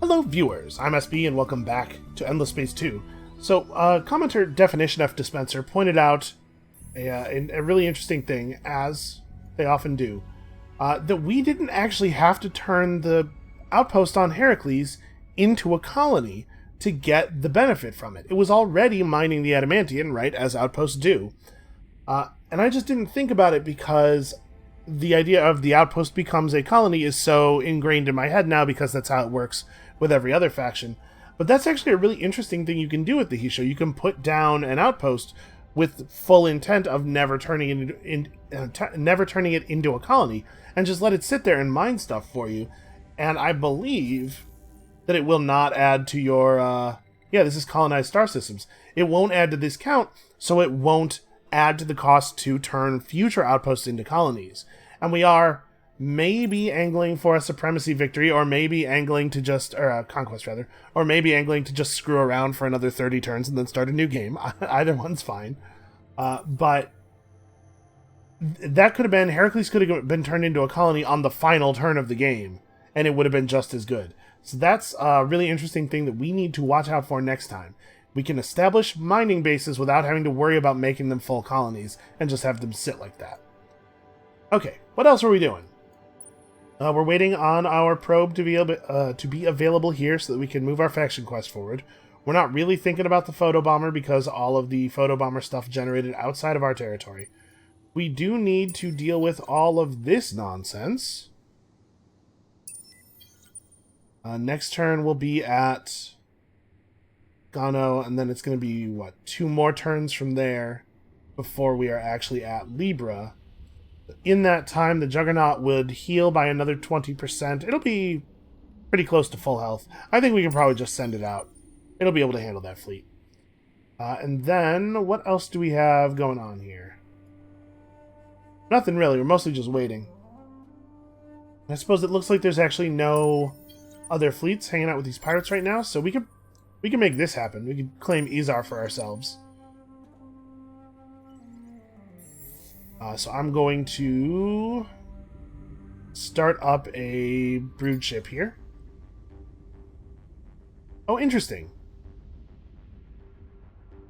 Hello viewers, I'm SB and welcome back to Endless Space 2. So, commenter Definition F Dispenser pointed out a really interesting thing, as they often do, that we didn't actually have to turn the outpost on Heracles into a colony to get the benefit from it. It was already mining the adamantium, right, as outposts do. And I just didn't think about it because the idea of the outpost becomes a colony is so ingrained in my head now because that's how it works with every other faction. But that's actually a really interesting thing you can do with the Hisho. You can put down an outpost with full intent of never turning it into a colony and just let it sit there and mine stuff for you. And I believe that it will not add to your this is colonized star systems. It won't add to this count, so it won't add to the cost to turn future outposts into colonies. And we are maybe angling for a Supremacy victory, or maybe angling to just, or conquest rather, or maybe angling to just screw around for another 30 turns and then start a new game. Either one's fine. But that could have been, Heracles could have been turned into a colony on the final turn of the game, and it would have been just as good. So that's a really interesting thing that we need to watch out for next time. We can establish mining bases without having to worry about making them full colonies, and just have them sit like that. Okay, what else are we doing? We're waiting on our probe to be available here so that we can move our faction quest forward. We're not really thinking about the photobomber because all of the photobomber stuff generated outside of our territory. We do need to deal with all of this nonsense. Next turn we'll be at Gano, and then it's going to be, what, 2 more turns from there before we are actually at Libra. In that time, the Juggernaut would heal by another 20%. It'll be pretty close to full health. I think we can probably just send it out. It'll be able to handle that fleet. And then, what else do we have going on here? Nothing really. We're mostly just waiting. I suppose it looks like there's actually no other fleets hanging out with these pirates right now, so we can make this happen. We could claim Izar for ourselves. So I'm going to start up a brood ship here. Oh, interesting.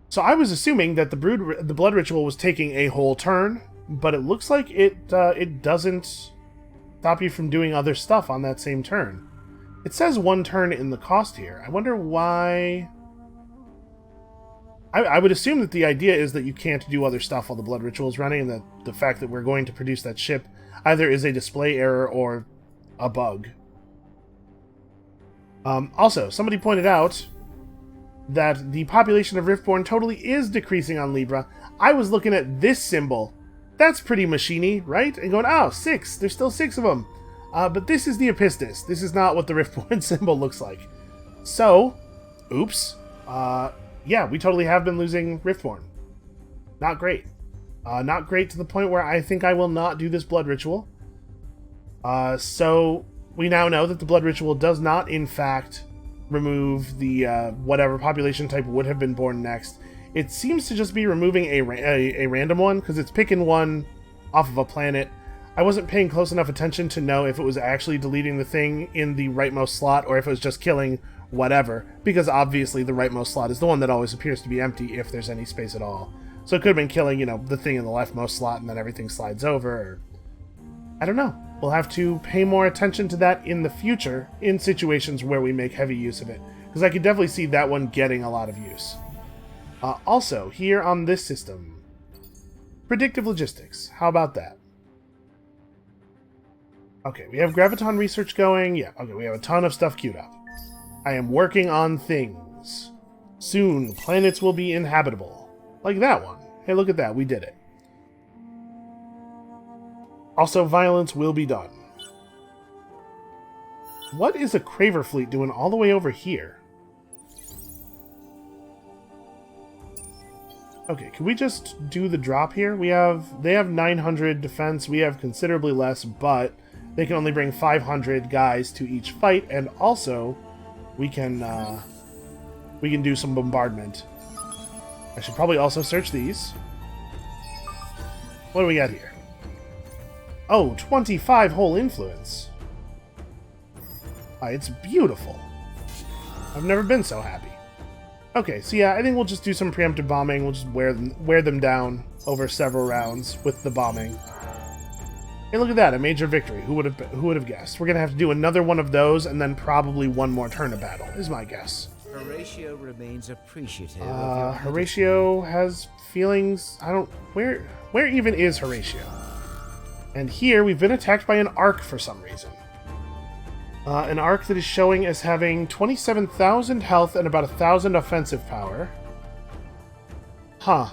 So I was assuming that the blood ritual was taking a whole turn, but it looks like it doesn't stop you from doing other stuff on that same turn. It says 1 turn in the cost here. I wonder why. I would assume that the idea is that you can't do other stuff while the blood ritual is running, and that the fact that we're going to produce that ship either is a display error or a bug. Also, somebody pointed out that the population of Riftborn totally is decreasing on Libra. I was looking at this symbol. That's pretty machiny, right? And going, oh, 6. There's still 6 of them. But this is the Epistis. This is not what the Riftborn symbol looks like. So, oops. Yeah, we totally have been losing Riftborn. Not great. Not great to the point where I think I will not do this blood ritual. So, we now know that the blood ritual does not, in fact, remove the whatever population type would have been born next. It seems to just be removing a random one, because it's picking one off of a planet. I wasn't paying close enough attention to know if it was actually deleting the thing in the rightmost slot, or if it was just killing whatever, because obviously the rightmost slot is the one that always appears to be empty if there's any space at all. So it could have been killing, the thing in the leftmost slot and then everything slides over, or I don't know. We'll have to pay more attention to that in the future in situations where we make heavy use of it, because I could definitely see that one getting a lot of use. Also, here on this system, predictive logistics. How about that? Okay, we have graviton research going. Yeah, okay, we have a ton of stuff queued up. I am working on things. Soon, planets will be inhabitable. Like that one. Hey, look at that. We did it. Also, violence will be done. What is a Craver fleet doing all the way over here? Okay, can we just do the drop here? They have 900 defense. We have considerably less, but they can only bring 500 guys to each fight, and also we can do some bombardment. I should probably also search these. What do we got here? Oh, 25 whole influence. It's beautiful. I've never been so happy. Okay, so yeah, I think we'll just do some preemptive bombing. We'll just wear them down over several rounds with the bombing. Hey, look at that, a major victory. Who would have guessed? We're going to have to do another one of those and then probably one more turn of battle, is my guess. Horatio remains appreciative Horatio has feelings. I don't... Where even is Horatio? And here, we've been attacked by an arc for some reason. An arc that is showing as having 27,000 health and about 1,000 offensive power. Huh.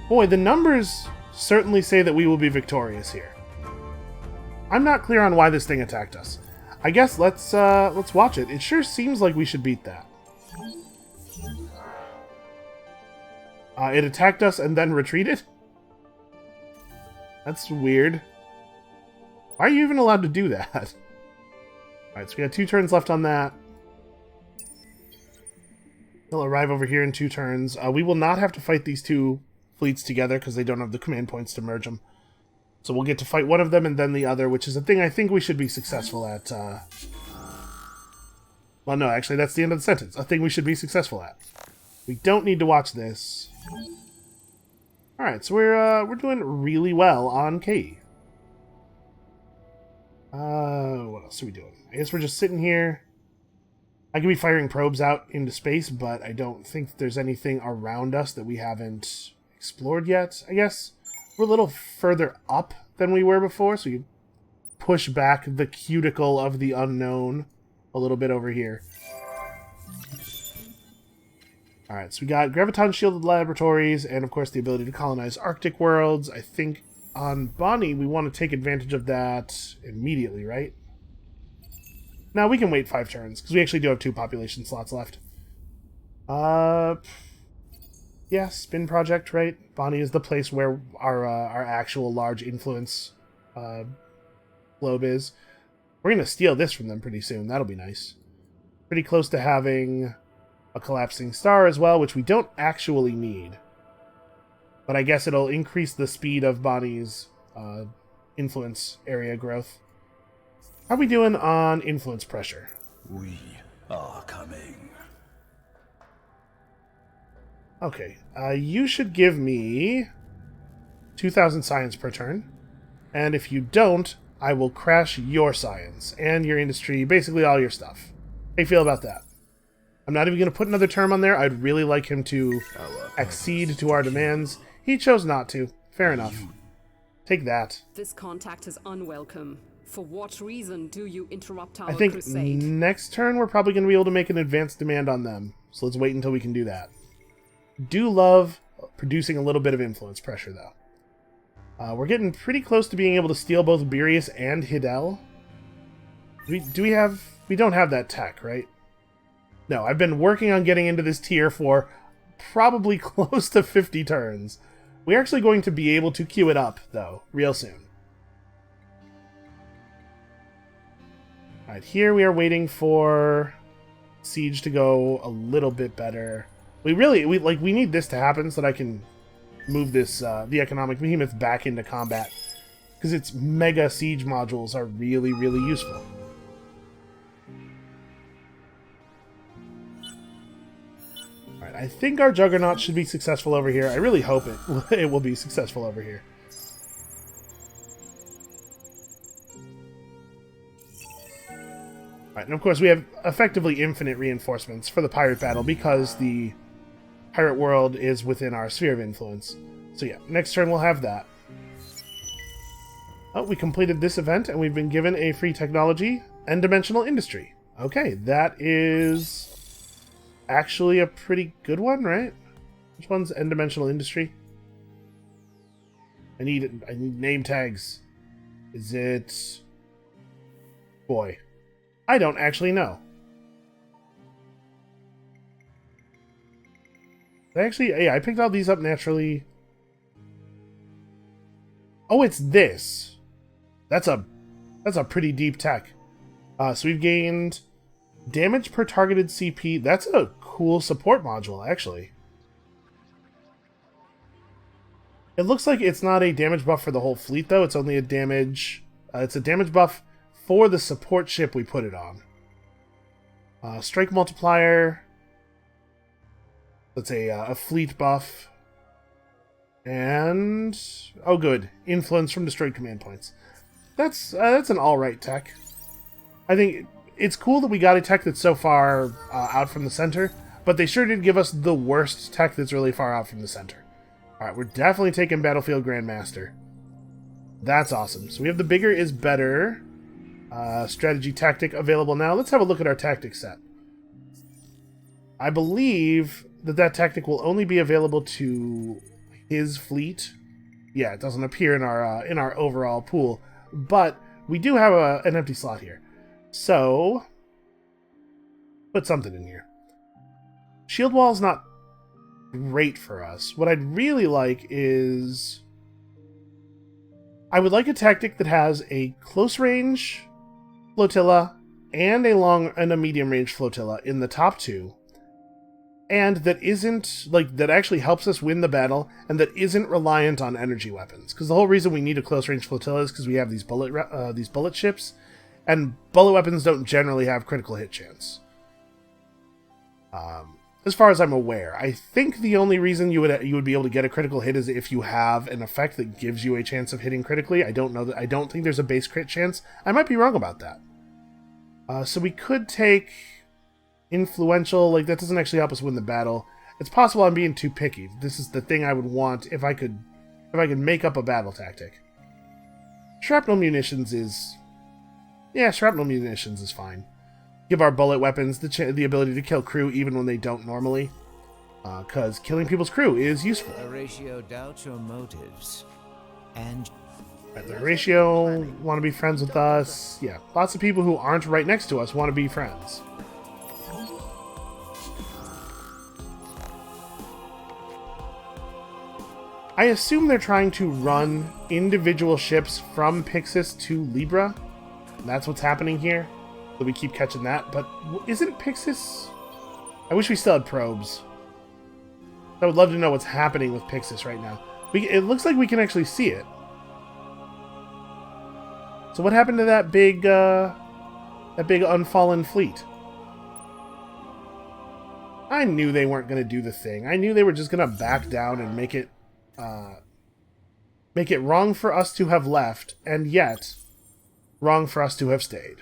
Boy, the numbers certainly say that we will be victorious here. I'm not clear on why this thing attacked us. I guess let's watch it. It sure seems like we should beat that. It attacked us and then retreated? That's weird. Why are you even allowed to do that? Alright, so we got 2 turns left on that. They'll arrive over here in 2 turns. We will not have to fight these 2 fleets together because they don't have the command points to merge them. So we'll get to fight one of them and then the other, which is a thing I think we should be successful at. Well, no, actually, that's the end of the sentence. A thing we should be successful at. We don't need to watch this. Alright, so we're doing really well on K. What else are we doing? I guess we're just sitting here. I could be firing probes out into space, but I don't think that there's anything around us that we haven't explored yet, I guess. We're a little further up than we were before, so you push back the cuticle of the unknown a little bit over here. Alright, so we got graviton-shielded laboratories, and of course the ability to colonize Arctic worlds. I think on Bonnie we want to take advantage of that immediately, right? Now we can wait 5 turns, because we actually do have 2 population slots left. Yeah, Spin Project, right? Bonnie is the place where our actual large influence globe is. We're going to steal this from them pretty soon. That'll be nice. Pretty close to having a collapsing star as well, which we don't actually need. But I guess it'll increase the speed of Bonnie's influence area growth. How are we doing on influence pressure? We are coming. Okay, you should give me 2,000 science per turn. And if you don't, I will crash your science and your industry, basically all your stuff. How do you feel about that? I'm not even going to put another term on there. I'd really like him to accede to our demands. He chose not to. Fair enough. Take that. This contact is unwelcome. For what reason do you interrupt our I think crusade? next turn we're probably going to be able to make an advanced demand on them. So let's wait until we can do that. Do love producing a little bit of influence pressure, though. We're getting pretty close to being able to steal both Beerus and Hidel. We don't have that tech, right? No, I've been working on getting into this tier for probably close to 50 turns. We're actually going to be able to queue it up, though, real soon. Alright, here we are waiting for Siege to go a little bit better. We need this to happen so that I can move this, the economic behemoth back into combat. Because its mega siege modules are really, really useful. Alright, I think our Juggernaut should be successful over here. I really hope it will be successful over here. Alright, and of course we have effectively infinite reinforcements for the pirate battle because the pirate world is within our sphere of influence. So yeah, next turn we'll have that. Oh, we completed this event and we've been given a free technology and dimensional industry. Okay, that is actually a pretty good one, right? Which one's n-dimensional industry? I need name tags. Is it... Boy. I don't actually know. Yeah, I picked all these up naturally. Oh, it's this. That's a pretty deep tech. So we've gained damage per targeted CP. That's a cool support module, actually. It looks like it's not a damage buff for the whole fleet, though. It's only a damage... it's a damage buff for the support ship we put it on. Strike multiplier. Let's say a fleet buff. And oh, good, influence from destroyed command points. That's an all right tech. I think it's cool that we got a tech that's so far out from the center, but they sure did give us the worst tech that's really far out from the center. All right, we're definitely taking Battlefield Grandmaster. That's awesome. So we have the bigger is better strategy tactic available now. Let's have a look at our tactic set. I believe that tactic will only be available to his fleet. Yeah, it doesn't appear in our overall pool, but we do have an empty slot here. So put something in here. Shield wall is not great for us. What I'd really like is I would like a tactic that has a close range flotilla and a long and a medium range flotilla in the top two. And that isn't, like, that actually helps us win the battle, and that isn't reliant on energy weapons. Because the whole reason we need a close-range flotilla is because we have these bullet ships, and bullet weapons don't generally have critical hit chance. As far as I'm aware, I think the only reason you would be able to get a critical hit is if you have an effect that gives you a chance of hitting critically. I don't think there's a base crit chance. I might be wrong about that. So we could take influential, like that doesn't actually help us win the battle. It's possible I'm being too picky. This is the thing I would want if I could make up a battle tactic. Shrapnel munitions is fine. Give our bullet weapons the ability to kill crew even when they don't normally, because killing people's crew is useful. Horatio doubts your motives, and Horatio want to be friends with us. Yeah, lots of people who aren't right next to us want to be friends. I assume they're trying to run individual ships from Pixis to Libra. That's what's happening here. So we keep catching that. But isn't Pixis... I wish we still had probes. I would love to know what's happening with Pixis right now. It looks like we can actually see it. So what happened to that big unfallen fleet? I knew they weren't going to do the thing. I knew they were just going to back down and make it wrong for us to have left, and yet wrong for us to have stayed.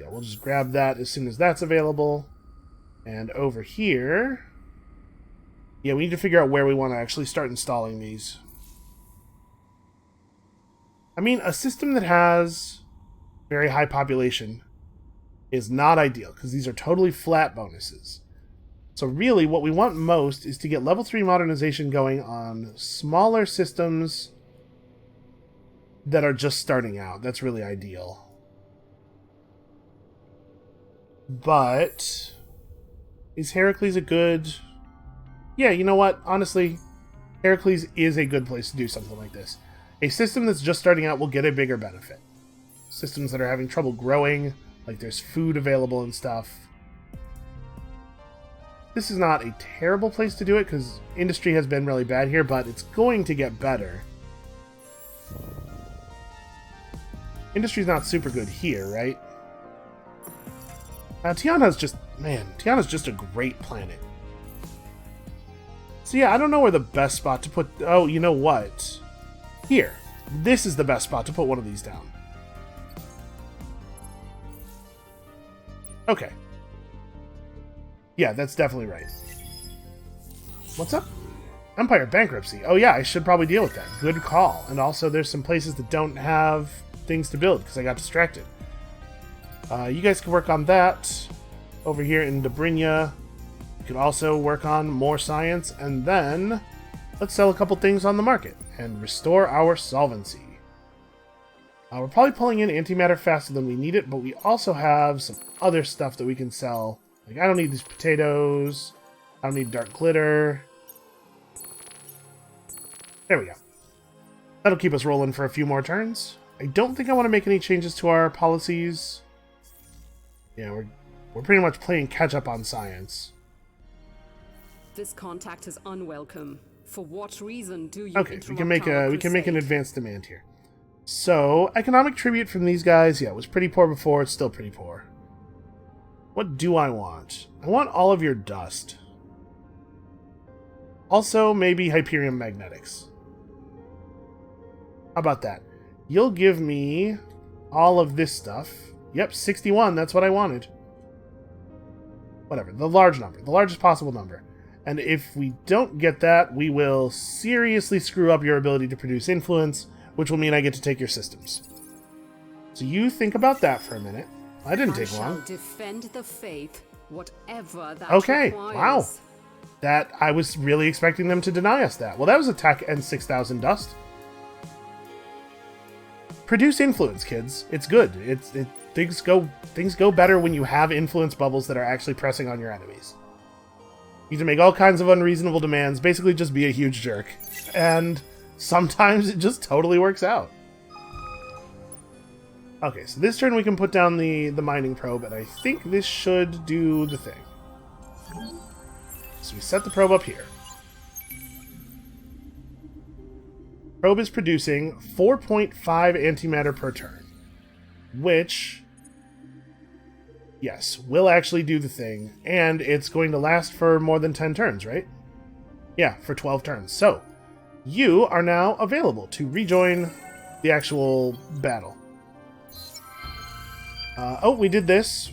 Yeah, we'll just grab that as soon as that's available. And over here, yeah, we need to figure out where we want to actually start installing these. I mean, a system that has very high population is not ideal, because these are totally flat bonuses. So really, what we want most is to get level 3 modernization going on smaller systems that are just starting out. That's really ideal. But is Heracles a good... Yeah, you know what? Honestly, Heracles is a good place to do something like this. A system that's just starting out will get a bigger benefit. Systems that are having trouble growing, like there's food available and stuff. This is not a terrible place to do it, because industry has been really bad here, but it's going to get better. Industry's not super good here, right? Tiana's just a great planet. So yeah, I don't know where the best spot to put... Oh, you know what? Here. This is the best spot to put one of these down. Okay. Yeah, that's definitely right. What's up? Empire Bankruptcy. Oh yeah, I should probably deal with that. Good call. And also there's some places that don't have things to build because I got distracted. You guys can work on that over here in Dobrynia. You can also work on more science, and then let's sell a couple things on the market and restore our solvency. We're probably pulling in antimatter faster than we need it, but we also have some other stuff that we can sell. Like, I don't need these potatoes. I don't need dark glitter. There we go. That'll keep us rolling for a few more turns. I don't think I want to make any changes to our policies. Yeah, we're pretty much playing catch up on science. This contact is unwelcome. For what reason do you Okay, we can make an advanced demand here. So, economic tribute from these guys, yeah, it was pretty poor before, it's still pretty poor. What do I want? I want all of your dust. Also, maybe Hyperion Magnetics. How about that? You'll give me all of this stuff. Yep, 61. That's what I wanted. Whatever. The large number. The largest possible number. And if we don't get that, we will seriously screw up your ability to produce influence, which will mean I get to take your systems. So you think about that for a minute. I didn't take long. I shall defend the faith, whatever that Okay, requires. wow. That I was really expecting them to deny us that. Well, that was attack and 6,000 dust. Produce influence, kids. It's good. Things go better when you have influence bubbles that are actually pressing on your enemies. You can make all kinds of unreasonable demands, basically just be a huge jerk. And sometimes it just totally works out. Okay, so this turn we can put down the mining probe, and I think this should do the thing. So we set the probe up here. Probe is producing 4.5 antimatter per turn, which, yes, will actually do the thing, and it's going to last for more than 10 turns, right? Yeah, for 12 turns. So, you are now available to rejoin the actual battle. Oh, we did this.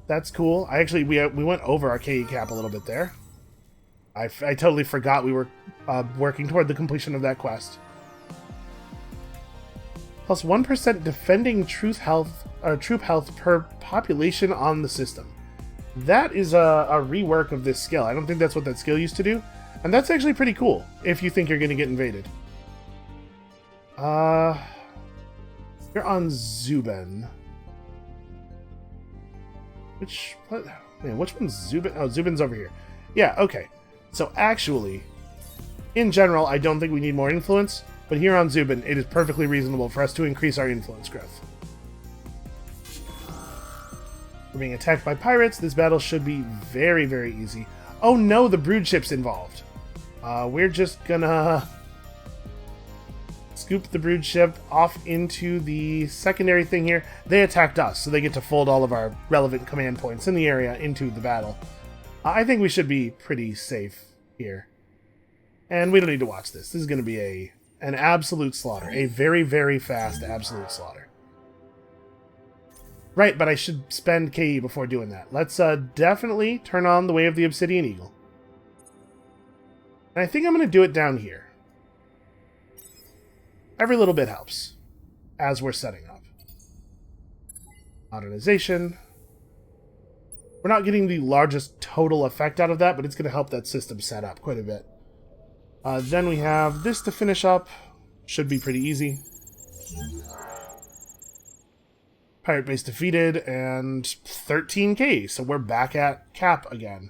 That's cool. We went over our KE cap a little bit there. I totally forgot we were working toward the completion of that quest. Plus 1% defending troop health per population on the system. That is a rework of this skill. I don't think that's what that skill used to do. And that's actually pretty cool, if you think you're going to get invaded. You're on Zubin. Which one's Zubin? Oh, Zubin's over here. Yeah, okay. So actually, in general, I don't think we need more influence, but here on Zubin, it is perfectly reasonable for us to increase our influence growth. We're being attacked by pirates. This battle should be very, very easy. Oh no, the brood ship's involved. We're just gonna scoop the brood ship off into the secondary thing here. They attacked us, so they get to fold all of our relevant command points in the area into the battle. I think we should be pretty safe here. And we don't need to watch this. This is going to be an absolute slaughter. A very, very fast absolute slaughter. Right, but I should spend KE before doing that. Let's definitely turn on the Way of the Obsidian Eagle. And I think I'm going to do it down here. Every little bit helps as we're setting up. Modernization. We're not getting the largest total effect out of that, but it's going to help that system set up quite a bit. Then we have this to finish up. Should be pretty easy. Pirate base defeated, and 13k, so we're back at cap again.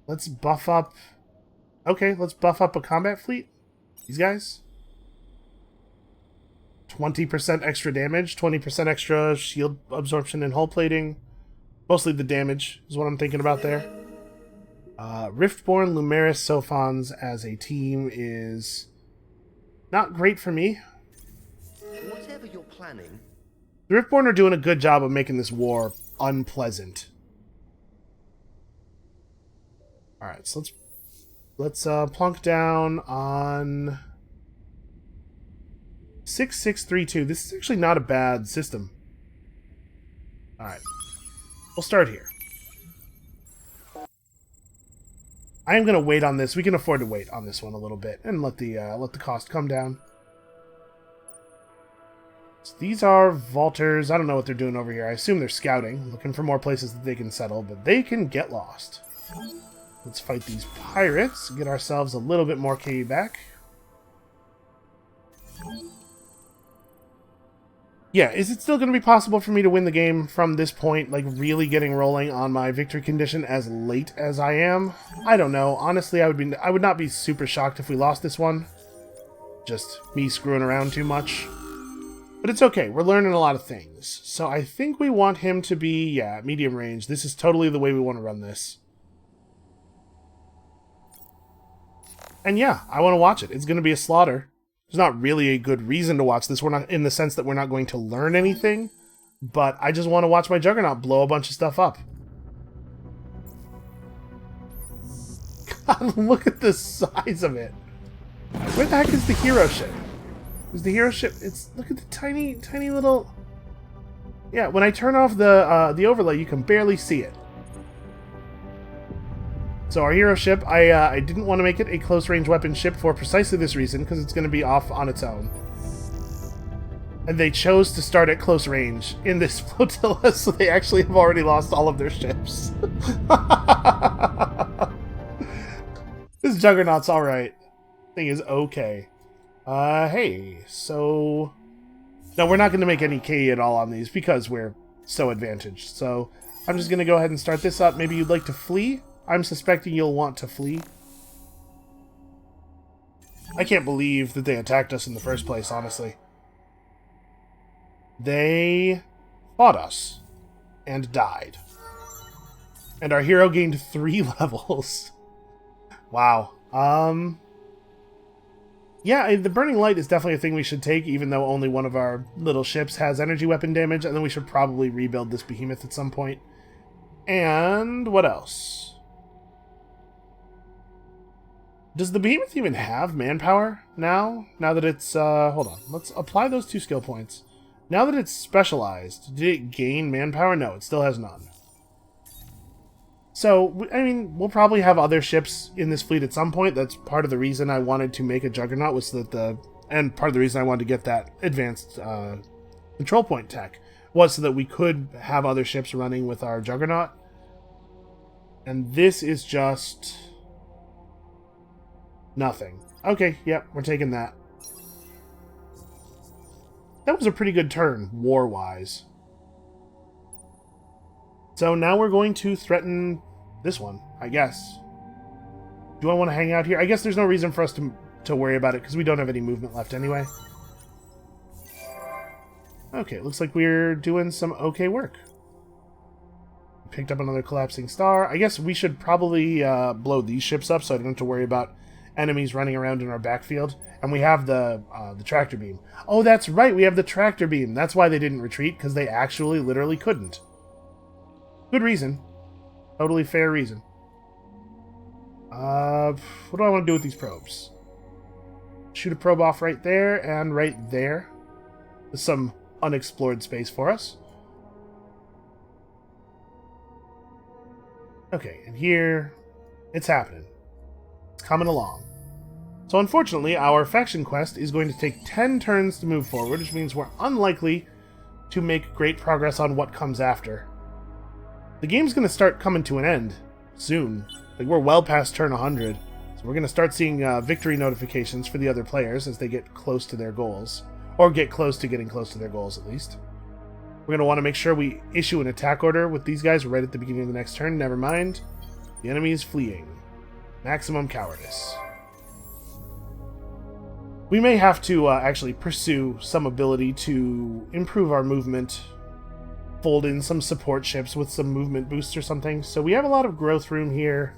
Let's buff up... Okay, let's buff up a combat fleet. These guys. 20% extra damage, 20% extra shield absorption and hull plating. Mostly the damage is what I'm thinking about there. Riftborn, Lumeris, Sophons as a team is not great for me. Whatever you're planning. The Riftborn are doing a good job of making this war unpleasant. Alright, so let's plunk down on 6632. This is actually not a bad system. Alright. We'll start here. I am going to wait on this. We can afford to wait on this one a little bit and let the cost come down. So these are vaulters. I don't know what they're doing over here. I assume they're scouting, looking for more places that they can settle, but they can get lost. Let's fight these pirates, get ourselves a little bit more KE back. Yeah, is it still going to be possible for me to win the game from this point, like really getting rolling on my victory condition as late as I am? I don't know. Honestly, I would not be super shocked if we lost this one. Just me screwing around too much. But it's okay. We're learning a lot of things. So I think we want him to be, yeah, medium range. This is totally the way we want to run this. And yeah, I want to watch it. It's going to be a slaughter. There's not really a good reason to watch this. We're not, in the sense that we're not going to learn anything. but I just want to watch my Juggernaut blow a bunch of stuff up. God, look at the size of it. Where the heck is the hero ship? Is the hero ship? It's, look at the tiny, tiny little... Yeah, when I turn off the overlay, you can barely see it. So our hero ship, I didn't want to make it a close-range weapon ship for precisely this reason, because it's going to be off on its own. And they chose to start at close range in this flotilla, so they actually have already lost all of their ships. This Juggernaut's alright. Thing is okay. Hey, so... No, we're not going to make any KE at all on these, because we're so advantaged. So, I'm just going to go ahead and start this up. Maybe you'd like to flee? I'm suspecting you'll want to flee. I can't believe that they attacked us in the first place, honestly. They fought us and died. And our hero gained 3 levels. Wow. Yeah, the Burning Light is definitely a thing we should take, even though only one of our little ships has energy weapon damage, and then we should probably rebuild this behemoth at some point. And what else? Does the behemoth even have manpower now? Now that it's, hold on. Let's apply those 2 skill points. Now that it's specialized, did it gain manpower? No, it still has none. So, I mean, we'll probably have other ships in this fleet at some point. That's part of the reason I wanted to make a Juggernaut, was that and part of the reason I wanted to get that advanced control point tech was so that we could have other ships running with our Juggernaut. And this is just... nothing. Okay, yep, we're taking that. That was a pretty good turn, war-wise. So now we're going to threaten this one, I guess. Do I want to hang out here? I guess there's no reason for us to worry about it, because we don't have any movement left anyway. Okay, looks like we're doing some okay work. Picked up another collapsing star. I guess we should probably blow these ships up so I don't have to worry about enemies running around in our backfield. And we have the tractor beam. Oh, that's right, we have the tractor beam. That's why they didn't retreat, because they actually literally couldn't. Good reason. Totally fair reason. What do I want to do with these probes? Shoot a probe off right there and right there. There's some unexplored space for us. Okay, and here, it's happening. It's coming along. So unfortunately, our faction quest is going to take 10 turns to move forward, which means we're unlikely to make great progress on what comes after. The game's going to start coming to an end soon. Like, we're well past turn 100, so we're going to start seeing victory notifications for the other players as they get close to their goals. Or get close to getting close to their goals, at least. We're going to want to make sure we issue an attack order with these guys right at the beginning of the next turn. Never mind. The enemy is fleeing. Maximum cowardice. We may have to actually pursue some ability to improve our movement, fold in some support ships with some movement boosts or something. So we have a lot of growth room here.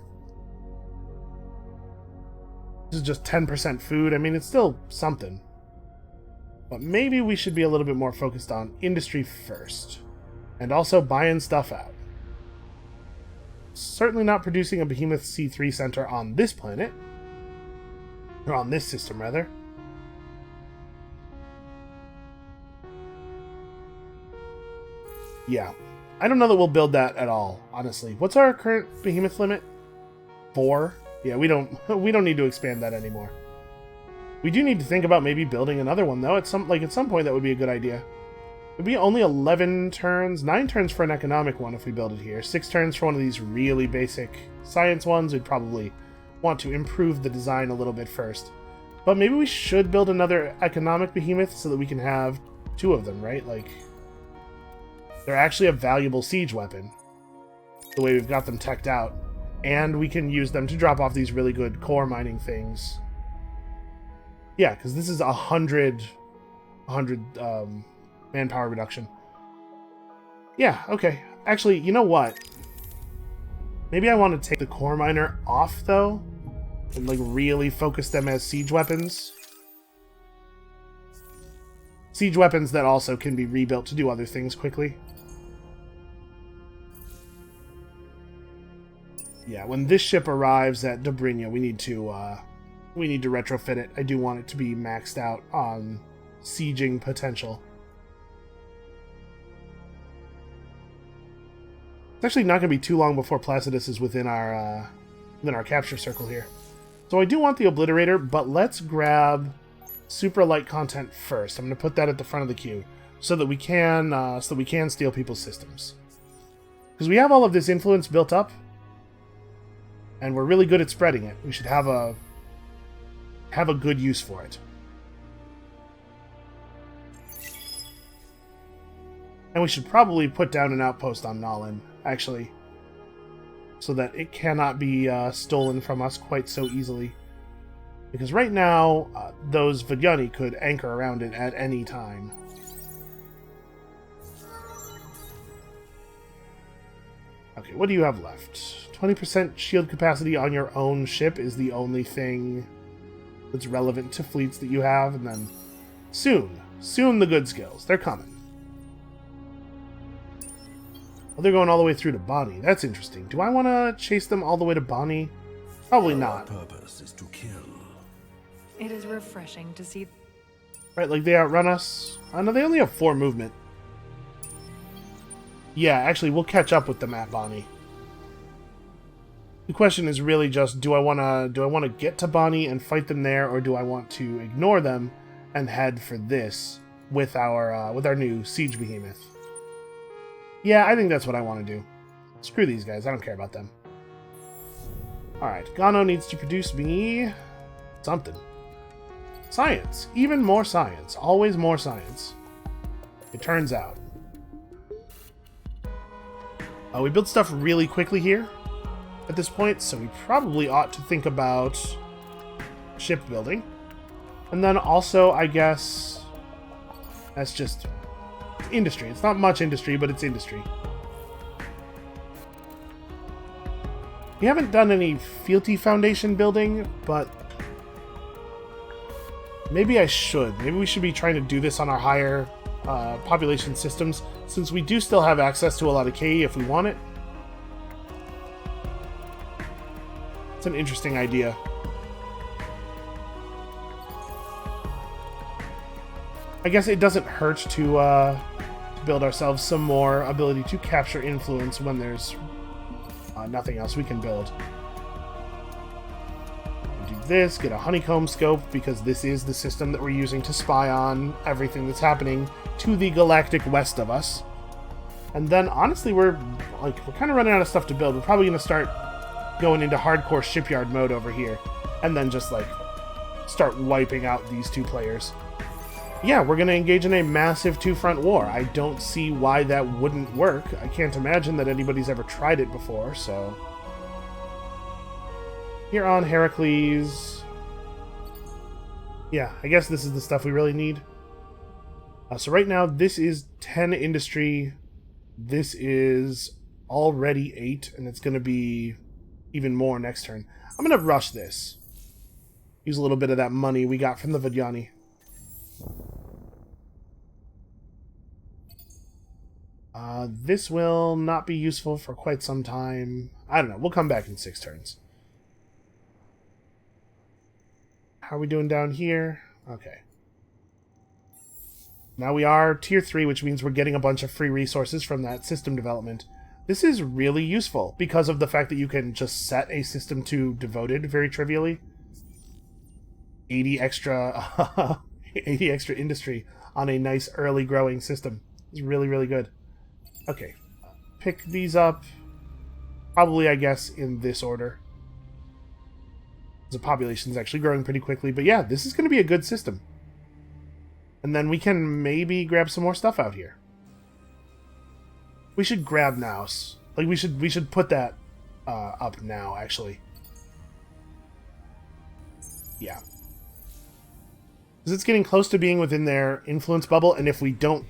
This is just 10% food. I mean, it's still something. But maybe we should be a little bit more focused on industry first. And also buying stuff out. Certainly not producing a Behemoth C3 center on this planet. Or on this system, rather. Yeah. I don't know that we'll build that at all, honestly. What's our current Behemoth limit? 4? Yeah, we don't need to expand that anymore. We do need to think about maybe building another one, though. At some point, that would be a good idea. It would be only 11 turns, 9 turns for an economic one if we build it here. 6 turns for one of these really basic science ones. We'd probably want to improve the design a little bit first. But maybe we should build another economic behemoth so that we can have 2 of them, right? Like, they're actually a valuable siege weapon, the way we've got them teched out. And we can use them to drop off these really good core mining things. Yeah, because this is 100 manpower reduction. Yeah, okay. Actually, you know what? Maybe I want to take the core miner off, though, and like really focus them as siege weapons. siege weapons that also can be rebuilt to do other things quickly. Yeah, when this ship arrives at Dobrynia, we need to retrofit it. I do want it to be maxed out on sieging potential. It's actually not going to be too long before Placidus is within our capture circle here. So I do want the Obliterator, but let's grab super light content first. I'm going to put that at the front of the queue so that we can steal people's systems. Because we have all of this influence built up, and we're really good at spreading it. We should have a good use for it. And we should probably put down an outpost on Nalin, actually, so that it cannot be stolen from us quite so easily. Because right now, those Vidyani could anchor around it at any time. Okay, what do you have left? 20% shield capacity on your own ship is the only thing that's relevant to fleets that you have, and then soon the good skills. They're coming. Well, they're going all the way through to Bonnie. That's interesting. Do I want to chase them all the way to Bonnie? Probably not. Our purpose is to kill. It is refreshing to see. Right, like they outrun us. Oh, no, they only have 4 movement. Yeah, actually, we'll catch up with them at Bonnie. The question is really just, do I want to get to Bonnie and fight them there, or do I want to ignore them and head for this with our new siege behemoth? Yeah, I think that's what I want to do. Screw these guys, I don't care about them. Alright, Gano needs to produce me something. Science. Even more science. Always more science. It turns out. We build stuff really quickly here at this point, so we probably ought to think about shipbuilding. And then also, I guess, that's just industry. It's not much industry, but it's industry. We haven't done any fealty foundation building, but maybe I should. Maybe we should be trying to do this on our higher population systems, since we do still have access to a lot of KE if we want it. It's an interesting idea. I guess it doesn't hurt to build ourselves some more ability to capture influence when there's nothing else we can build. Do this, get a honeycomb scope, because this is the system that we're using to spy on everything that's happening to the galactic west of us. And then, honestly, we're kind of running out of stuff to build. We're probably going to start going into hardcore shipyard mode over here, and then just start wiping out these 2 players. Yeah, we're going to engage in a massive 2-front war. I don't see why that wouldn't work. I can't imagine that anybody's ever tried it before, so... Here on Heracles... Yeah, I guess this is the stuff we really need. So right now, this is 10 industry. This is already 8, and it's going to be even more next turn. I'm going to rush this. Use a little bit of that money we got from the Vidyani. This will not be useful for quite some time. I don't know. We'll come back in 6 turns. How are we doing down here? Okay. Now we are tier 3, which means we're getting a bunch of free resources from that system development. This is really useful because of the fact that you can just set a system to devoted very trivially. 80 extra 80 extra industry on a nice early growing system. It's really, really good. Okay. Pick these up. Probably, I guess, in this order. The population's actually growing pretty quickly, but yeah, this is going to be a good system. And then we can maybe grab some more stuff out here. We should grab Naus. We should put that up now, actually. Yeah. Because it's getting close to being within their influence bubble, and if we don't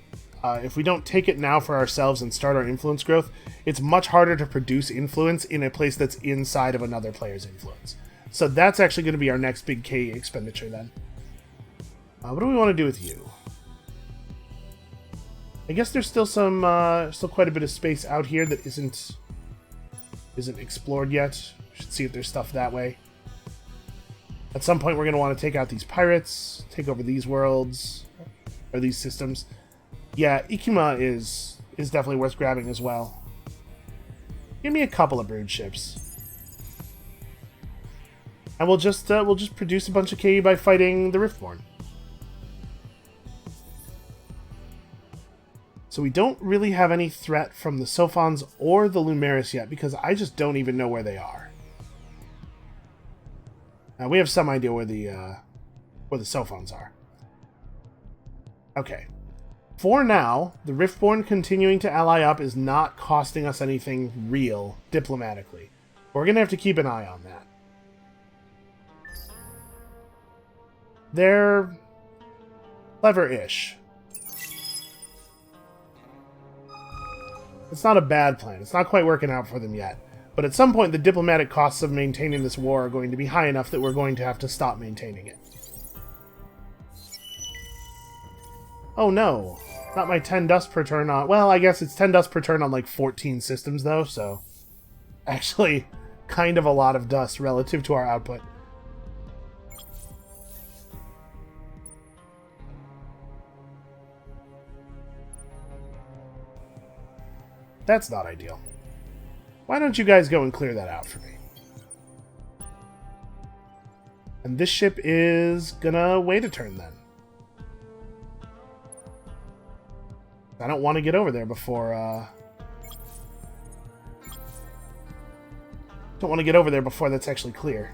take it now for ourselves and start our influence growth, it's much harder to produce influence in a place that's inside of another player's influence. So that's actually going to be our next big K expenditure then. What do we want to do with you? I guess there's still still quite a bit of space out here that isn't explored yet. Should see if there's stuff that way. At some point, we're going to want to take out these pirates, take over these worlds, or these systems. Yeah, Ikuma is definitely worth grabbing as well. Give me a couple of brood ships. And we'll just produce a bunch of KE by fighting the Riftborn. So we don't really have any threat from the Sophons or the Lumeris yet, because I just don't even know where they are. Now we have some idea where the Sophons are. Okay. For now, the Riftborn continuing to ally up is not costing us anything real diplomatically. We're gonna have to keep an eye on that. They're clever-ish. It's not a bad plan. It's not quite working out for them yet. But at some point, the diplomatic costs of maintaining this war are going to be high enough that we're going to have to stop maintaining it. Oh no. Not my 10 dust per turn on... Well, I guess it's 10 dust per turn on like 14 systems though, so... Actually, kind of a lot of dust relative to our output. That's not ideal. Why don't you guys go and clear that out for me? And this ship is gonna wait a turn then. I don't want to get over there before, don't want to get over there before that's actually clear.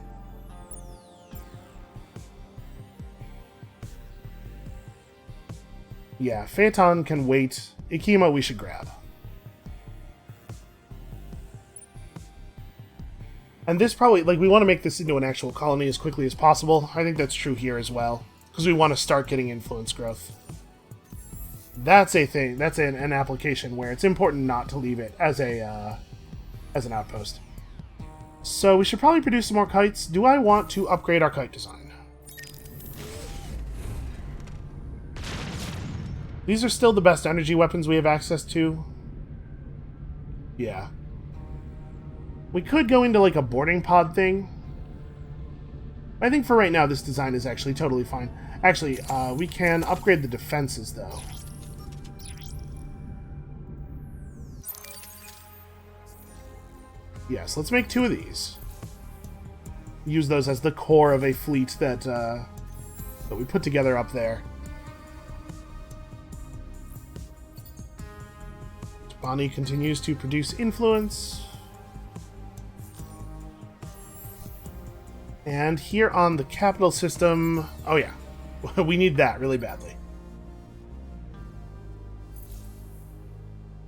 Yeah, Phaeton can wait. Ikima we should grab. And this probably, like, we want to make this into an actual colony as quickly as possible. I think that's true here as well, because we want to start getting influence growth. That's a thing. That's an application where it's important not to leave it as an outpost. So we should probably produce some more kites. Do I want to upgrade our kite design? These are still the best energy weapons we have access to. Yeah. We could go into like a boarding pod thing. I think for right now this design is actually totally fine. Actually, we can upgrade the defenses though. Yes, let's make 2 of these. Use those as the core of a fleet that we put together up there. Bonnie continues to produce influence. And here on the capital system... Oh yeah, we need that really badly.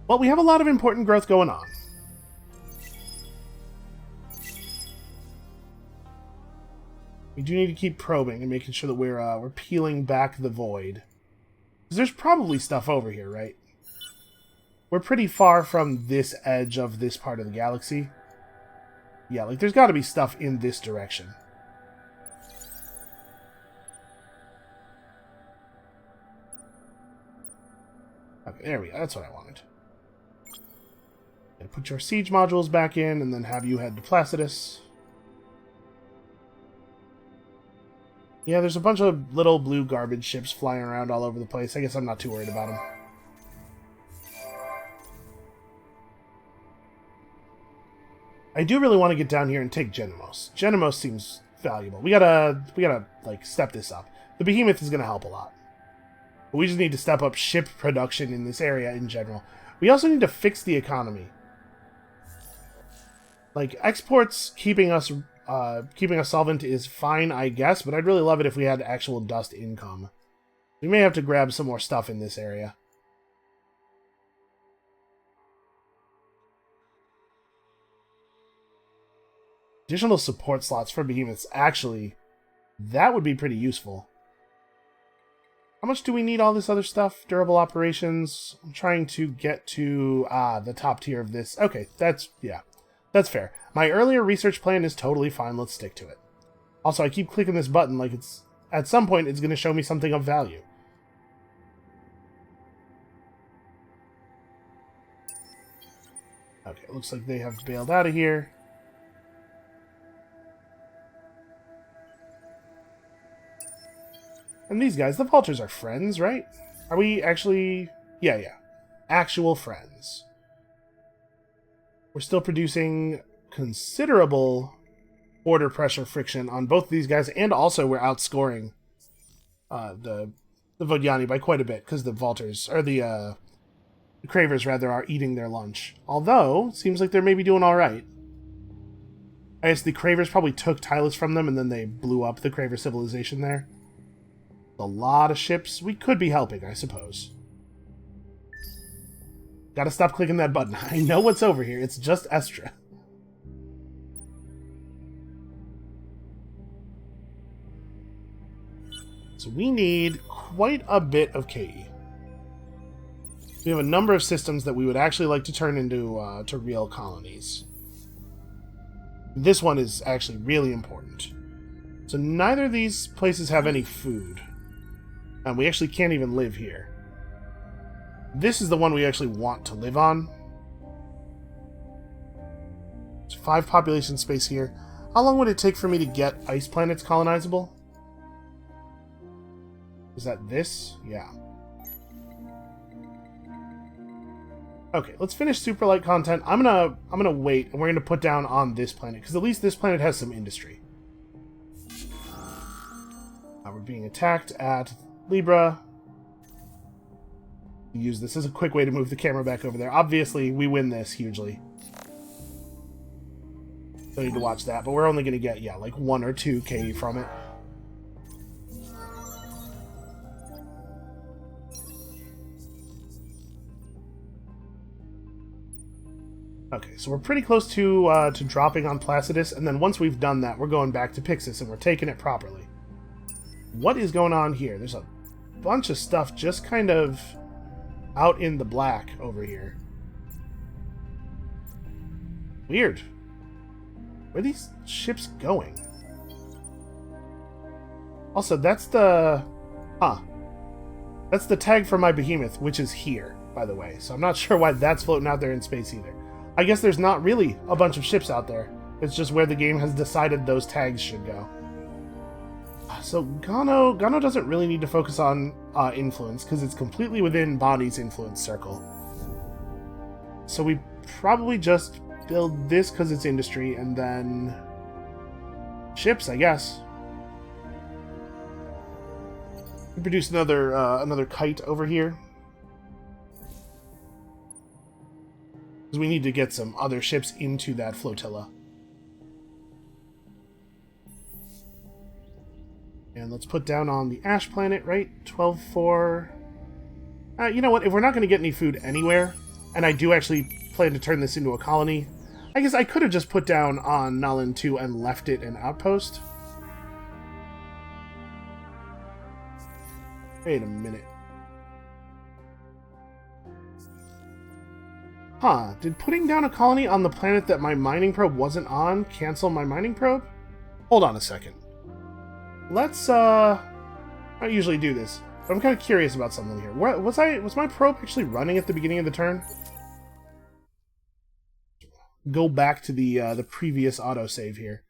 Well, we have a lot of important growth going on. We do need to keep probing and making sure that we're peeling back the void. Because there's probably stuff over here, right? We're pretty far from this edge of this part of the galaxy. Yeah, like there's got to be stuff in this direction. Okay, there we go. That's what I wanted. And put your siege modules back in, and then have you head to Placidus. Yeah, there's a bunch of little blue garbage ships flying around all over the place. I guess I'm not too worried about them. I do really want to get down here and take Genomos. Genomos seems valuable. We gotta like step this up. The Behemoth is gonna help a lot. But we just need to step up ship production in this area in general. We also need to fix the economy. Like exports keeping us solvent is fine, I guess, but I'd really love it if we had actual dust income. We may have to grab some more stuff in this area. Additional support slots for behemoths. Actually, that would be pretty useful. How much do we need all this other stuff? Durable operations. I'm trying to get to the top tier of this. Okay, that's fair. My earlier research plan is totally fine. Let's stick to it. Also, I keep clicking this button like it's at some point it's going to show me something of value. Okay, looks like they have bailed out of here. And these guys, the vultures are friends, right? Are we actually... Yeah. Actual friends. We're still producing considerable border pressure friction on both of these guys, and also we're outscoring the Vodjani by quite a bit, because the vultures, or the Cravers, rather, are eating their lunch. Although, it seems like they're maybe doing alright. I guess the Cravers probably took Tylus from them, and then they blew up the Craver civilization there. A lot of ships. We could be helping, I suppose. Gotta stop clicking that button. I know what's over here. It's just Estra. So we need quite a bit of KE. We have a number of systems that we would actually like to turn into to real colonies. This one is actually really important. So neither of these places have any food. And we actually can't even live here. This is the one we actually want to live on. There's 5 population space here. How long would it take for me to get ice planets colonizable? Is that this? Yeah. Okay, let's finish Superlight content. I'm gonna wait, and we're gonna put down on this planet, because at least this planet has some industry. We're being attacked at Libra. Use this as a quick way to move the camera back over there. Obviously, we win this hugely. Don't need to watch that, but we're only gonna get, yeah, like 1 or 2 KE from it. Okay, so we're pretty close to dropping on Placidus, and then once we've done that, we're going back to Pixis, and we're taking it properly. What is going on here? There's a bunch of stuff just kind of out in the black over here. Weird. Where are these ships going? Also, that's the... That's the tag for my behemoth, which is here, by the way. So I'm not sure why that's floating out there in space either. I guess there's not really a bunch of ships out there. It's just where the game has decided those tags should go. So Gano doesn't really need to focus on influence, because it's completely within Bonnie's influence circle. So we probably just build this because it's industry, and then ships, I guess. We produce another kite over here. Because we need to get some other ships into that flotilla. And let's put down on the Ash planet, right? 12-4. You know what? If we're not going to get any food anywhere, and I do actually plan to turn this into a colony, I guess I could have just put down on Nuln 2 and left it an outpost. Wait a minute. Huh, did putting down a colony on the planet that my mining probe wasn't on cancel my mining probe? Hold on a second. Let's, I don't usually do this, but I'm kind of curious about something here. Was my probe actually running at the beginning of the turn? Go back to the previous autosave here.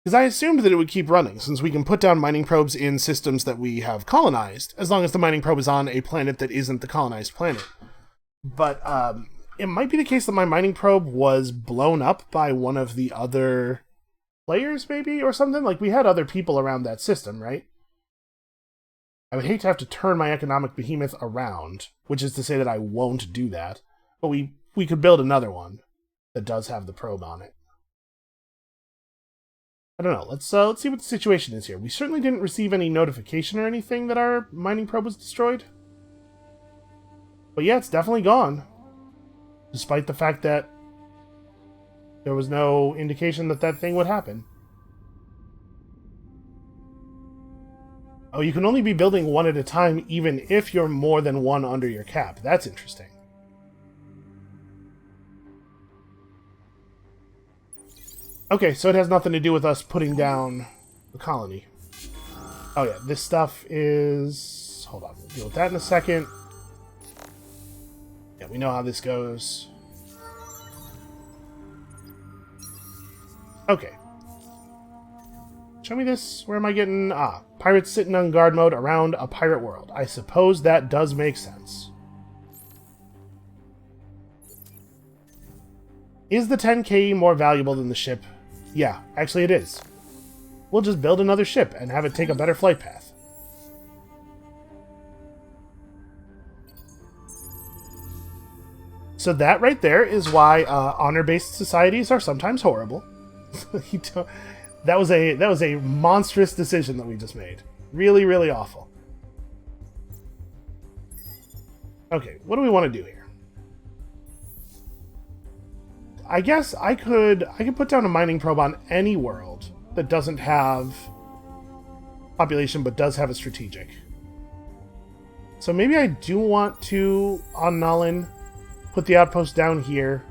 Because I assumed that it would keep running, since we can put down mining probes in systems that we have colonized, as long as the mining probe is on a planet that isn't the colonized planet. But it might be the case that my mining probe was blown up by one of the other players, maybe, or something. Like, we had other people around that system, right? I would hate to have to turn my economic behemoth around, which is to say that I won't do that. But we could build another one that does have the probe on it. I don't know. Let's see what the situation is here. We certainly didn't receive any notification or anything that our mining probe was destroyed. But yeah, it's definitely gone. Despite the fact that there was no indication that that thing would happen. Oh, you can only be building one at a time even if you're more than one under your cap. That's interesting. Okay, so it has nothing to do with us putting down the colony. Oh yeah, this stuff is... Hold on, we'll deal with that in a second. Yeah, we know how this goes. Okay. Show me this. Where am I getting... Ah, pirates sitting on guard mode around a pirate world. I suppose that does make sense. Is the 10k more valuable than the ship? Yeah, actually it is. We'll just build another ship and have it take a better flight path. So that right there is why honor-based societies are sometimes horrible. That was a monstrous decision that we just made. Really, really awful. Okay, what do we want to do here? I guess I could put down a mining probe on any world that doesn't have population but does have a strategic. So maybe I do want to, on Nuln, put the outpost down here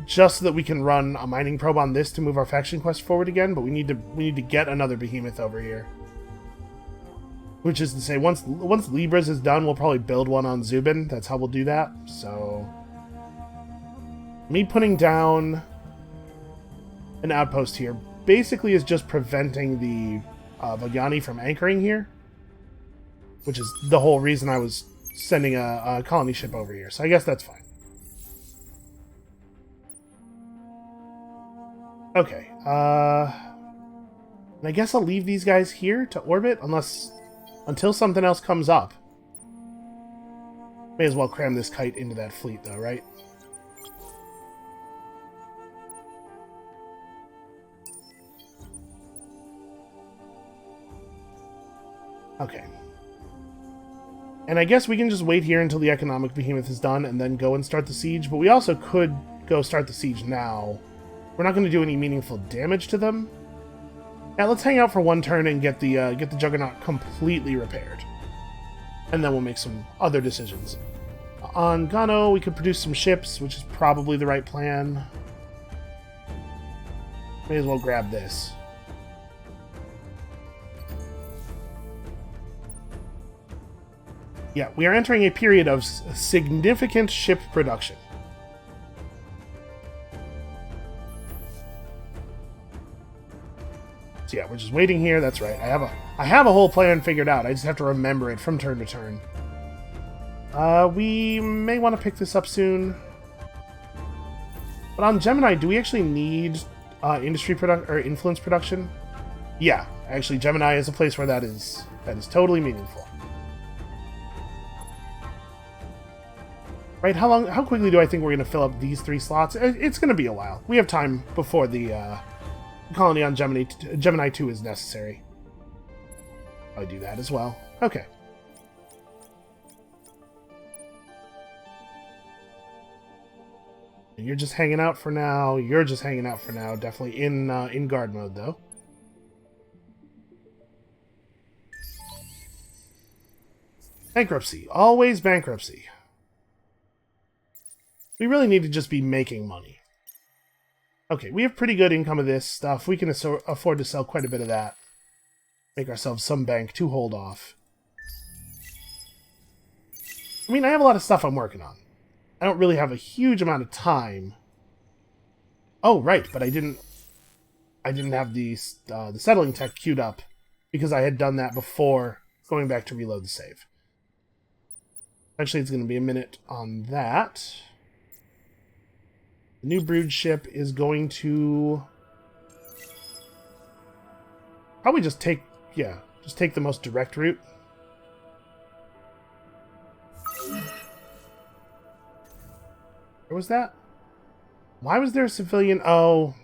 just so that we can run a mining probe on this to move our faction quest forward again, but we need to get another behemoth over here. Which is to say, once Libras is done, we'll probably build one on Zubin. That's how we'll do that. So me putting down an outpost here basically is just preventing the Vagani from anchoring here, which is the whole reason I was sending a colony ship over here. So I guess that's fine. Okay. And I guess I'll leave these guys here to orbit until something else comes up. May as well cram this kite into that fleet though, right? Okay. And I guess we can just wait here until the economic behemoth is done and then go and start the siege, but we also could go start the siege now. We're not going to do any meaningful damage to them. Yeah, let's hang out for one turn and get the Juggernaut completely repaired. And then we'll make some other decisions. On Gano, we could produce some ships, which is probably the right plan. May as well grab this. Yeah, we are entering a period of significant ship production. So yeah, we're just waiting here. That's right. I have a whole plan figured out. I just have to remember it from turn to turn. We may want to pick this up soon. But on Gemini, do we actually need industry product or influence production? Yeah, actually, Gemini is a place where that is totally meaningful. Right, how quickly do I think we're going to fill up these 3 slots? It's going to be a while. We have time before the colony on Gemini 2 is necessary. I do that as well. Okay. You're just hanging out for now. You're just hanging out for now. Definitely in guard mode, though. Bankruptcy. Always bankruptcy. We really need to just be making money. Okay, we have pretty good income of this stuff. We can afford to sell quite a bit of that. Make ourselves some bank to hold off. I mean, I have a lot of stuff I'm working on. I don't really have a huge amount of time. Oh, right, but I didn't have the settling tech queued up because I had done that before going back to reload the save. Actually, it's going to be a minute on that. The new brood ship is going to probably just take the most direct route. Where was that? Why was there a civilian? Oh.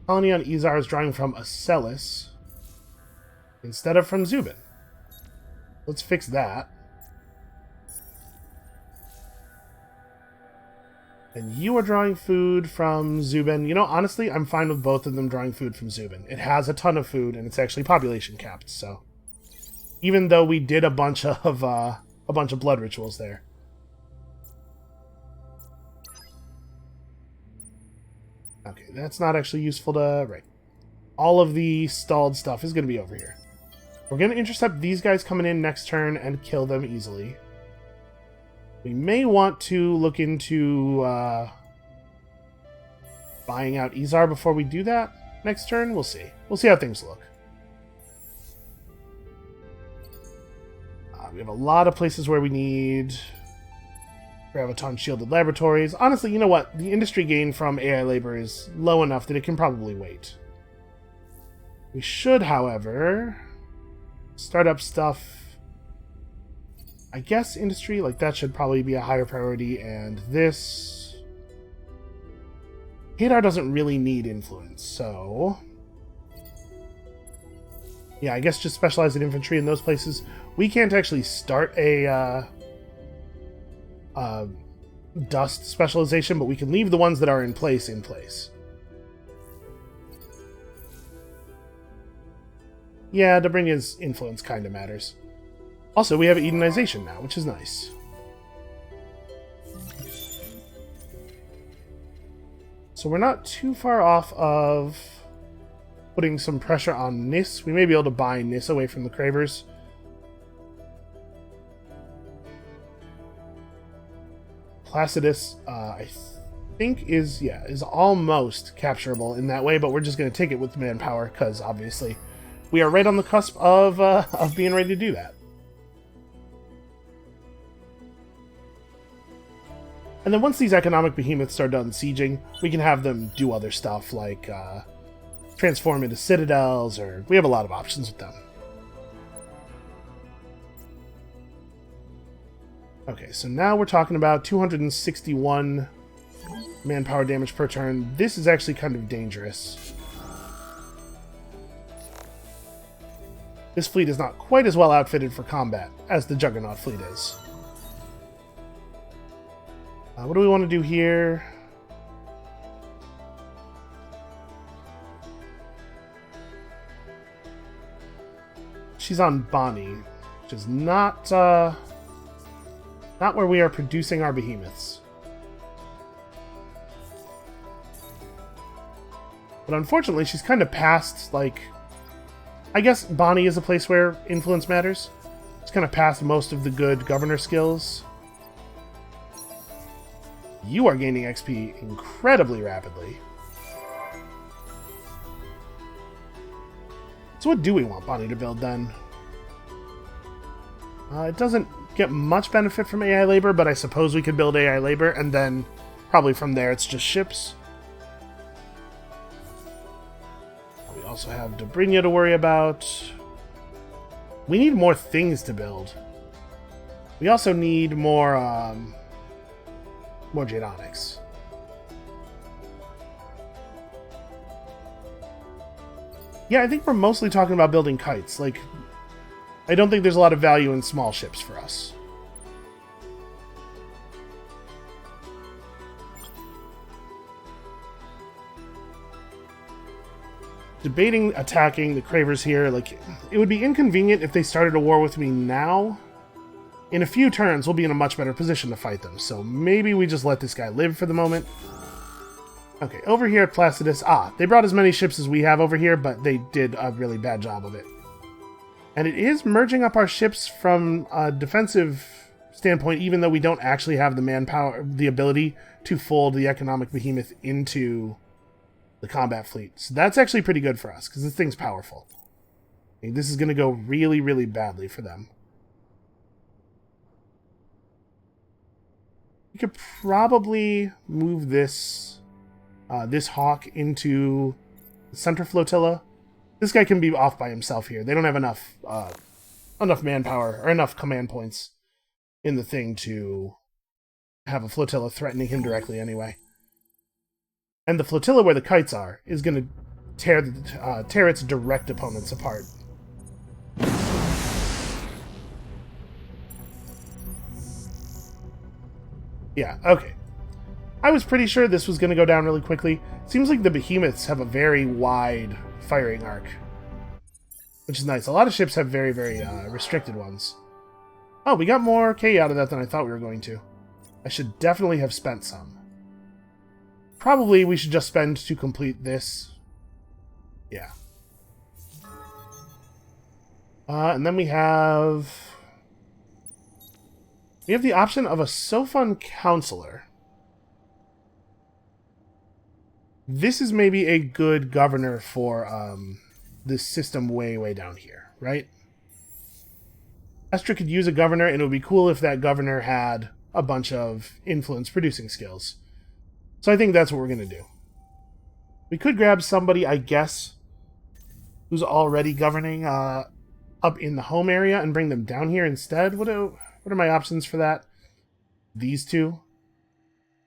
Colony on Izar is drawing from Acellus instead of from Zubin. Let's fix that. And you are drawing food from Zubin. You know, honestly, I'm fine with both of them drawing food from Zubin. It has a ton of food, and it's actually population capped, so... Even though we did a bunch of blood rituals there. Okay, that's not actually useful to... Right. All of the stalled stuff is going to be over here. We're going to intercept these guys coming in next turn and kill them easily. We may want to look into buying out Izar before we do that next turn. We'll see. We'll see how things look. We have a lot of places where we need Graviton shielded laboratories. Honestly, you know what? The industry gain from AI labor is low enough that it can probably wait. We should, however, start up stuff. I guess industry, like that should probably be a higher priority, and this... Hadar doesn't really need influence, so... Yeah, I guess just specialize in infantry in those places. We can't actually start a dust specialization, but we can leave the ones that are in place in place. Yeah, to bring his influence kind of matters. Also, we have Edenization now, which is nice. So we're not too far off of putting some pressure on Nis. We may be able to buy Nis away from the Cravers. Placidus, I think is almost capturable in that way, but we're just going to take it with manpower because obviously we are right on the cusp of being ready to do that. And then once these economic behemoths start done sieging, we can have them do other stuff like transform into citadels, or we have a lot of options with them. Okay, so now we're talking about 261 manpower damage per turn. This is actually kind of dangerous. This fleet is not quite as well outfitted for combat as the Juggernaut fleet is. What do we want to do here? She's on Bonnie, which is not where we are producing our behemoths. But unfortunately, she's kind of past, like... I guess Bonnie is a place where influence matters. It's kind of past most of the good governor skills. You are gaining XP incredibly rapidly. So what do we want Bonnie to build, then? It doesn't get much benefit from AI labor, but I suppose we could build AI labor, and then probably from there it's just ships. We also have Dobrynia to worry about. We need more things to build. We also need more Jadonics. Yeah, I think we're mostly talking about building kites. Like, I don't think there's a lot of value in small ships for us. Debating attacking the Cravers here, like, it would be inconvenient if they started a war with me now. In a few turns, we'll be in a much better position to fight them, so maybe we just let this guy live for the moment. Okay, over here at Placidus, they brought as many ships as we have over here, but they did a really bad job of it. And it is merging up our ships from a defensive standpoint, even though we don't actually have the manpower, the ability to fold the economic behemoth into the combat fleet. So that's actually pretty good for us, because this thing's powerful. I mean, this is going to go really, really badly for them. We could probably move this this Hawk into the center flotilla. This guy can be off by himself here. They don't have enough manpower or enough command points in the thing to have a flotilla threatening him directly anyway. And the flotilla where the kites are is going to tear its direct opponents apart. Yeah, okay. I was pretty sure this was going to go down really quickly. Seems like the behemoths have a very wide firing arc, which is nice. A lot of ships have very, very restricted ones. Oh, we got more K out of that than I thought we were going to. I should definitely have spent some. Probably we should just spend to complete this. Yeah. And then we have We have the option of a Sophon counselor. This is maybe a good governor for this system way down here, right? Estra could use a governor, and it would be cool if that governor had a bunch of influence-producing skills. So I think that's what we're going to do. We could grab somebody, I guess, who's already governing up in the home area and bring them down here instead. What are my options for that? These two.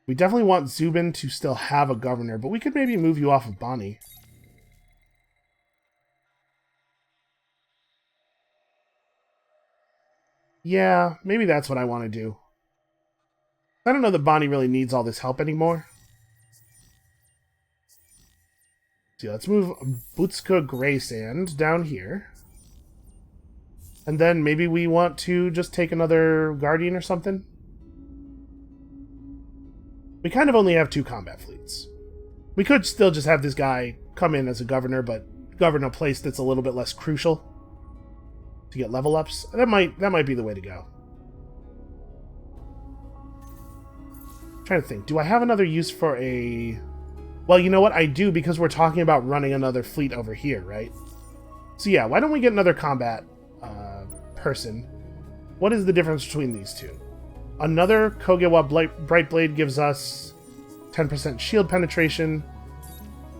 We definitely want Zubin to still have a governor, but we could maybe move you off of Bonnie. Yeah, maybe that's what I want to do. I don't know that Bonnie really needs all this help anymore. See, let's move Butska Greysand down here. And then maybe we want to just take another Guardian or something. We kind of only have 2 combat fleets. We could still just have this guy come in as a governor, but govern a place that's a little bit less crucial to get level ups. That might be the way to go. I'm trying to think. Do I have another use for a... Well, you know what? I do, because we're talking about running another fleet over here, right? So yeah, why don't we get another combat person? What is the difference between these two? Another Kogewa Brightblade gives us 10% shield penetration,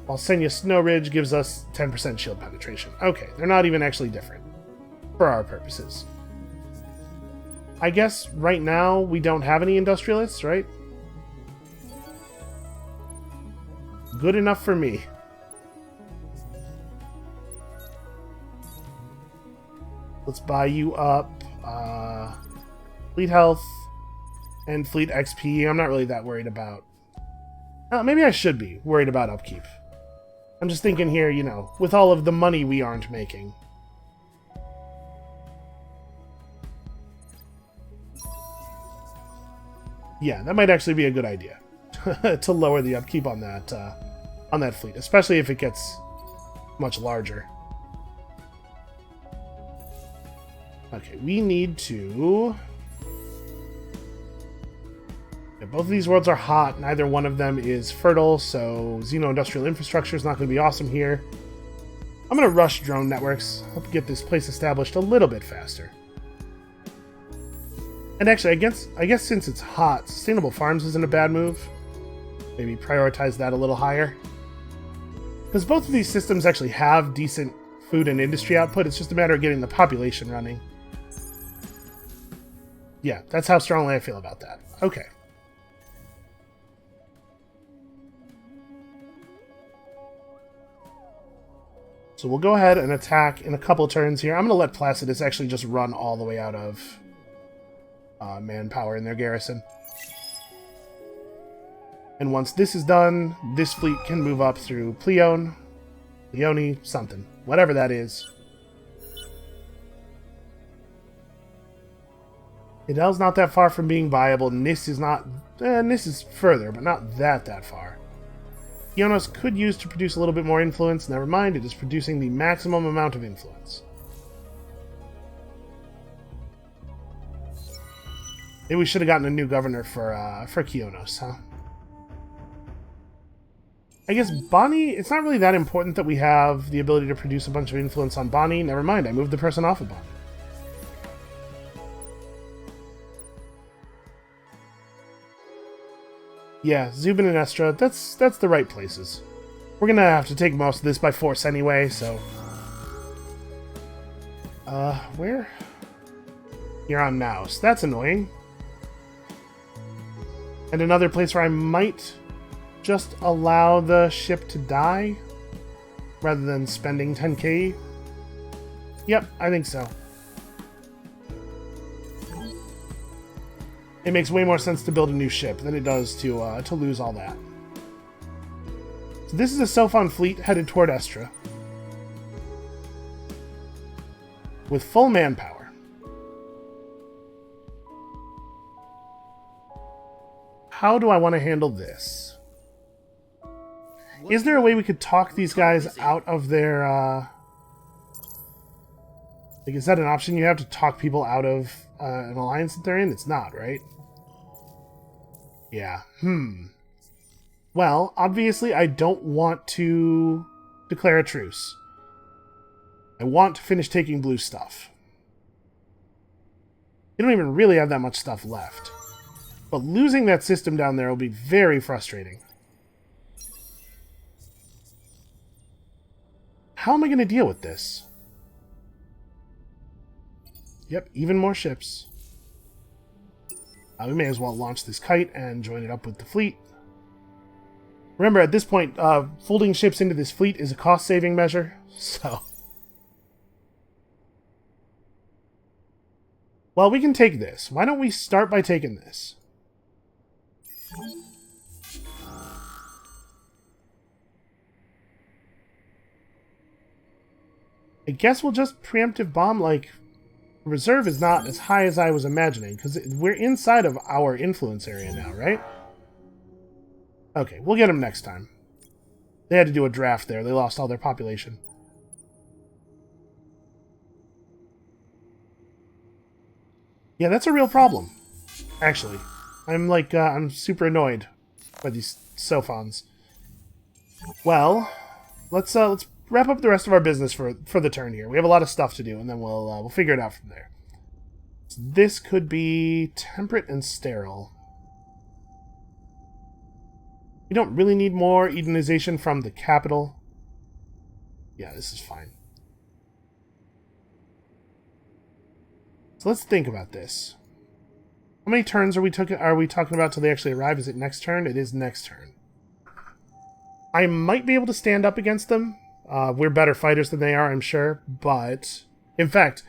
while Senya Snowridge gives us 10% shield penetration. Okay, they're not even actually different, for our purposes. I guess right now we don't have any industrialists, right? Good enough for me. Let's buy you up fleet health and fleet XP. I'm not really that worried about... maybe I should be worried about upkeep. I'm just thinking here, you know, with all of the money we aren't making. Yeah, that might actually be a good idea. To lower the upkeep on that fleet, especially if it gets much larger. Okay, we need to... Yeah, both of these worlds are hot. Neither one of them is fertile, so Xeno-industrial infrastructure is not going to be awesome here. I'm going to rush drone networks. Hope to get this place established a little bit faster. And actually, I guess since it's hot, sustainable farms isn't a bad move. Maybe prioritize that a little higher. Because both of these systems actually have decent food and industry output. It's just a matter of getting the population running. Yeah, that's how strongly I feel about that. Okay. So we'll go ahead and attack in a couple turns here. I'm going to let Placidus actually just run all the way out of manpower in their garrison. And once this is done, this fleet can move up through Pleone, something. Whatever that is. Idel's not that far from being viable. Nis is not... Nis is further, but not that far. Kionos could use to produce a little bit more influence. Never mind, it is producing the maximum amount of influence. Maybe we should have gotten a new governor for Kionos, huh? I guess Bonnie, it's not really that important that we have the ability to produce a bunch of influence on Bonnie. Never mind, I moved the person off of Bonnie. Yeah, Zubin and Estra, that's the right places. We're gonna have to take most of this by force anyway, so... where? You're on Naus. That's annoying. And another place where I might just allow the ship to die rather than spending 10k. Yep, I think so. It makes way more sense to build a new ship than it does to lose all that. So this is a Sophon fleet headed toward Estra with full manpower. How do I want to handle this? Is there a way we could talk these guys out of their Like, is that an option? You have to talk people out of an alliance that they're in? It's not, right? Yeah. Well, obviously I don't want to declare a truce. I want to finish taking blue stuff. You don't even really have that much stuff left. But losing that system down there will be very frustrating. How am I going to deal with this? Yep, even more ships. We may as well launch this kite and join it up with the fleet. Remember, at this point, folding ships into this fleet is a cost-saving measure, so... Well, we can take this. Why don't we start by taking this? I guess we'll just preemptive bomb, like... Reserve is not as high as I was imagining, because we're inside of our influence area now, right? Okay, we'll get them next time. They had to do a draft there. They lost all their population. Yeah, that's a real problem, actually. I'm super annoyed by these Sophons. Well, let's wrap up the rest of our business for the turn here. We have a lot of stuff to do, and then we'll figure it out from there. So this could be temperate and sterile. We don't really need more Edenization from the capital. Yeah, this is fine. So let's think about this. How many turns are we talking about till they actually arrive? Is it next turn? It is next turn. I might be able to stand up against them. We're better fighters than they are, I'm sure. But, in fact,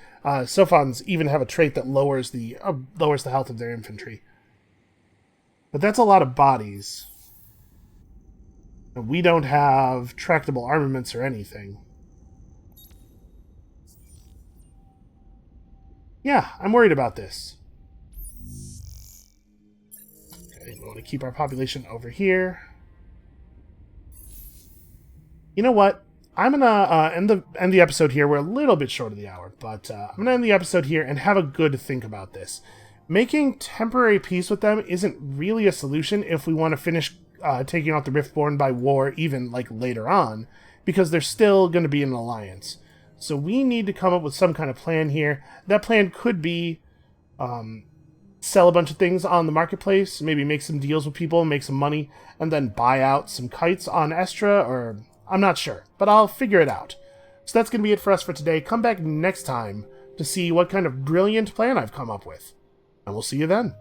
Sophons even have a trait that lowers the health of their infantry. But that's a lot of bodies. And we don't have tractable armaments or anything. Yeah, I'm worried about this. Okay, we want to keep our population over here. You know what? I'm gonna end the episode here. We're a little bit short of the hour, but I'm gonna end the episode here and have a good think about this. Making temporary peace with them isn't really a solution if we want to finish taking out the Riftborn by war, even like later on, because they're still going to be in an alliance. So we need to come up with some kind of plan here. That plan could be sell a bunch of things on the marketplace, maybe make some deals with people, make some money, and then buy out some kites on Estra, or I'm not sure, but I'll figure it out. So that's going to be it for us for today. Come back next time to see what kind of brilliant plan I've come up with. And we'll see you then.